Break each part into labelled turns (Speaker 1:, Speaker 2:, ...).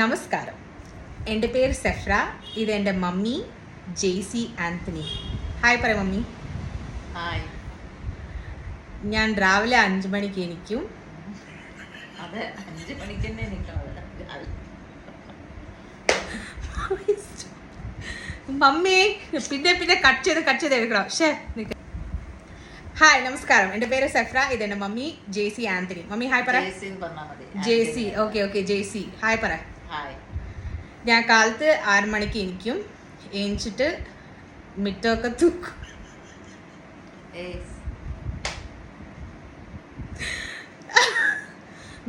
Speaker 1: നമസ്കാരം, എൻ്റെ പേര് സെഫ്ര. ഇതെൻ്റെ മമ്മി ജെയ്സി ആൻ്റണി. ഹായ് പറ മമ്മി.
Speaker 2: ഹായ്.
Speaker 1: ഞാൻ രാവിലെ 5 മണിക്ക് എണീക്കും.
Speaker 2: അതെ, 5 മണിക്ക് തന്നെ എണീക്കണം.
Speaker 1: മമ്മി പിന്നെ കട്ട് ചെയ്ത് എടുക്കണം. ഹായ് നമസ്കാരം, എൻ്റെ പേര് സെഫ്ര. ഇതെൻ്റെ mummy Jaicy Antony. Mummy hi പറ. ജെയ്സി. ഓക്കെ ജെയ്സി ഹായ് പറ.
Speaker 2: ഹായ്.
Speaker 1: ഞാൻ കാലത്ത് 6 മണിക്ക് എണീക്കും. എണീച്ചിട്ട് മിറ്റമൊക്കെ തൂക്കും.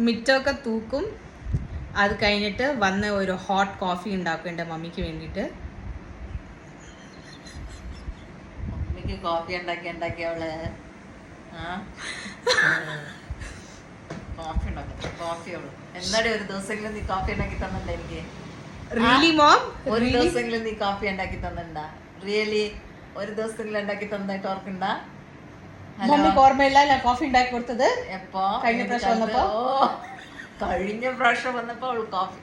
Speaker 1: മിറ്റമൊക്കെ തൂക്കും. അത് കഴിഞ്ഞിട്ട് വന്ന് ഒരു ഹോട്ട് കോഫി ഉണ്ടാക്കും എൻ്റെ മമ്മിക്ക് വേണ്ടിയിട്ട്.
Speaker 2: മമ്മിക്ക് കോഫി ഉണ്ടാക്കി അവള് കോഫി അവള് എന്താടി ഒരു ദിവസമെങ്കിലും നീ കോഫി ഉണ്ടാക്കി തന്നിട്ടുണ്ട എനിക്ക്?
Speaker 1: Really mom?
Speaker 2: ഒരു ദിവസമെങ്കിലും നീ കോഫി ഉണ്ടാക്കി തന്നിട്ടുണ്ടാ? റിയലി ഒരു ദിവസമെങ്കിലും ഉണ്ടാക്കി തന്നതായിട്ട് ഓർക്കണ്ട?
Speaker 1: മമ്മിക്ക് ഓർമ്മയില്ല ഞാൻ കോഫി ഉണ്ടാക്കി കൊടുത്തത്
Speaker 2: എപ്പോ?
Speaker 1: കഴിഞ്ഞ
Speaker 2: പ്രാവശ്യം വന്നപ്പോ അവള് കോഫി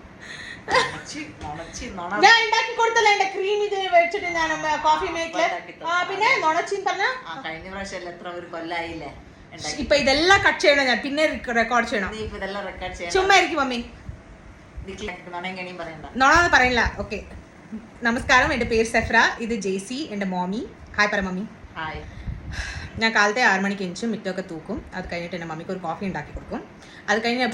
Speaker 1: ഞാൻ ഉണ്ടാക്കി കൊടുത്തല്ലേ. എന്റെ ക്രീം ഇത് വെച്ചിട്ട് ഞാൻ കോഫി മേക്കില് പിന്നെ നുണച്ചിന്ന് പറഞ്ഞ
Speaker 2: കഴിഞ്ഞ പ്രാവശ്യം എത്ര ഒരു കൊല്ലായില്ലേ?
Speaker 1: ഇപ്പൊ ഇതെല്ലാം കട്ട് ചെയ്യണം, ഞാൻ പിന്നെ റെക്കോർഡ് ചെയ്യണം.
Speaker 2: ഇതെല്ലാം റെക്കോർഡ് ചെയ്യണം.
Speaker 1: ചുമ്മാ ഇരിക്കും മമ്മി, നോണാന്ന് പറയില്ല. ഓക്കെ, നമസ്കാരം, എൻ്റെ പേര് സെഫ്ര. ഇത് ജെയ്സി എൻ്റെ മോമി. ഹായ് പറ മമ്മി.
Speaker 2: ഹായ്.
Speaker 1: ഞാൻ കാലത്തെ 6 മണിക്ക് എണിച്ച് മിറ്റമൊക്കെ തൂക്കും. അത് കഴിഞ്ഞിട്ട് എൻ്റെ മമ്മിക്ക് ഒരു കോഫി ഉണ്ടാക്കി കൊടുക്കും. അത് കഴിഞ്ഞ്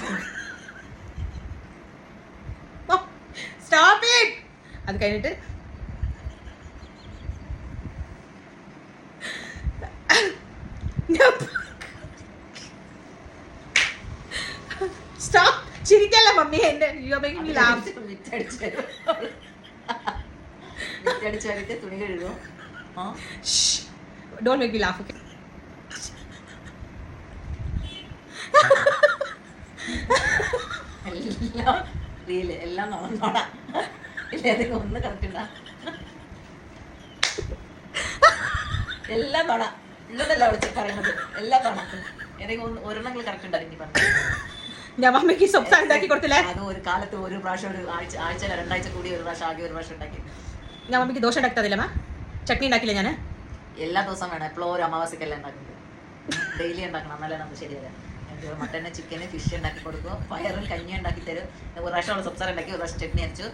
Speaker 1: സ്റ്റോപ്പ് ഇറ്റ്. അത് കഴിഞ്ഞിട്ട് സ്റ്റോപ്പ്, ചിരിക്കല്ല മമ്മി. എന്റെ
Speaker 2: തുണി കഴുകും.
Speaker 1: Don't make me laugh. Okay,
Speaker 2: എല്ലാം നോടാ ഒന്ന് കറക്റ്റ് എല്ലാം നോട ഉള്ളതല്ല വിളിച്ച് പറയുന്നത്. എല്ലാം നോട ഏതെങ്കിലും ഒരെണ്ണെങ്കിലും കറക്റ്റ് ഉണ്ടാക്കി പറഞ്ഞു.
Speaker 1: ഞാൻ മമ്മിക്ക് സൊപ്സ ഉണ്ടാക്കി കൊടുത്തില്ലേ?
Speaker 2: അത് ഒരു കാലത്ത് ഒരു പ്രാവശ്യം, ഒരു ആഴ്ച 2 ആഴ്ച കൂടി ഒരു പ്രാവശ്യം ആകെ ഒരു പ്രാവശ്യം ഉണ്ടാക്കി.
Speaker 1: ഞാൻ മമ്മിക്ക് ദോശ ഉണ്ടാക്കി തന്നില്ല, ചട്നി ഉണ്ടാക്കില്ല. ഞാൻ
Speaker 2: എല്ലാ ദിവസവും വേണം, എപ്പോഴും ഒരു അമാവാസിക്കല്ല ഉണ്ടാക്കുന്നത്. ഡെയിലി ഉണ്ടാക്കണം, എന്നാലേ നമുക്ക് ശരിയല്ല. മട്ടന്, ചിക്കന്, ഫിഷ് ഉണ്ടാക്കി കൊടുക്കും. പയറും കഞ്ഞി ഉണ്ടാക്കി തരും. ഒരു പ്രാവശ്യം അവള് സംസാരം ഉണ്ടാക്കി, ഒരു പ്രാവശ്യം ചട്നി അരച്ചു,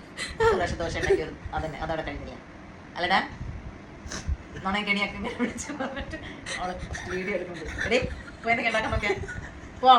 Speaker 2: ഒരു പ്രാവശ്യം ദോശ ഉണ്ടാക്കി. അതന്നെ, അതവിടെ കഴിഞ്ഞില്ല. അല്ലടാ നോണ കെണിയൊക്കെ ഇങ്ങനെ വിളിച്ച് പറഞ്ഞിട്ട് അവള് വീഡിയോ എടുക്കുന്നുണ്ട്. എടേ പോയി എന്തൊക്കെ ഉണ്ടാക്കാൻ നോക്കിയാ പോ.